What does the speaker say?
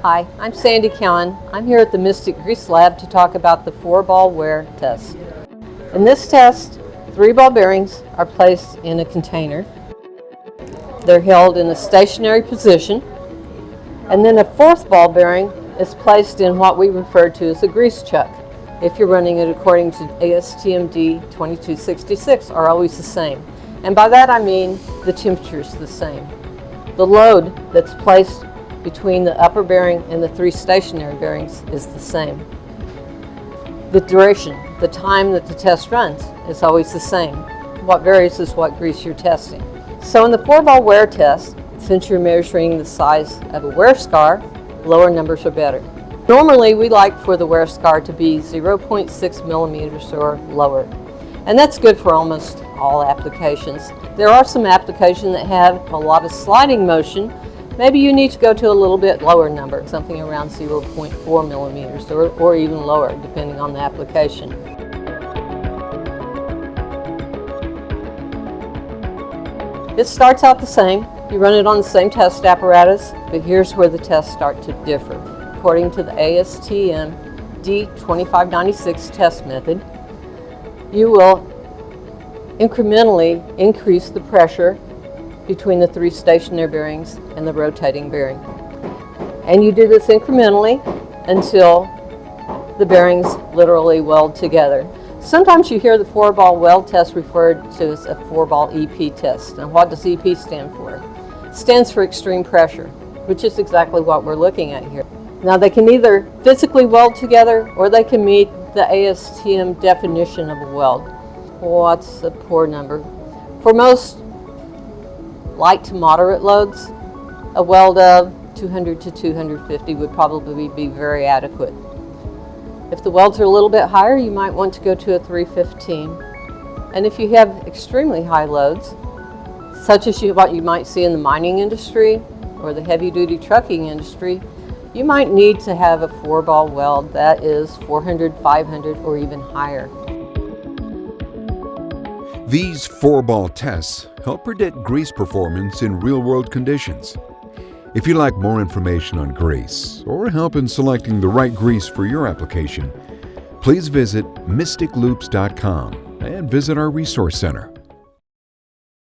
Hi, I'm Sandy Cowan. I'm here at the Mystik Grease Lab to talk about the 4-ball wear test. In this test, 3-ball bearings are placed in a container. They're held in a stationary position, and then a 4th ball bearing is placed in what we refer to as a grease chuck. If you're running it according to ASTM D2266, are always the same. And by that I mean the temperature is the same. The load that's placed between the upper bearing and the 3 stationary bearings is the same. The duration, the time that the test runs, is always the same. What varies is what grease you're testing. So in the 4-ball wear test, since you're measuring the size of a wear scar, lower numbers are better. Normally we like for the wear scar to be 0.6 millimeters or lower, and that's good for almost all applications. There are some applications that have a lot of sliding motion. Maybe you need to go to a little bit lower number, something around 0.4 millimeters or even lower, depending on the application. It starts out the same. You run it on the same test apparatus, but here's where the tests start to differ. According to the ASTM D2596 test method, you will incrementally increase the pressure between the 3 stationary bearings and the rotating bearing. And you do this incrementally until the bearings literally weld together. Sometimes you hear the 4-ball weld test referred to as a 4-ball EP test. And what does EP stand for? It stands for extreme pressure, which is exactly what we're looking at here. Now they can either physically weld together or they can meet the ASTM definition of a weld. What's a poor number? For most light to moderate loads, a weld of 200 to 250 would probably be very adequate. If the welds are a little bit higher, you might want to go to a 315. And if you have extremely high loads, such as what you might see in the mining industry or the heavy-duty trucking industry, you might need to have a 4-ball weld that is 400, 500, or even higher. These 4-ball tests help predict grease performance in real-world conditions. If you'd like more information on grease or help in selecting the right grease for your application, please visit MystikLoops.com and visit our Resource Center.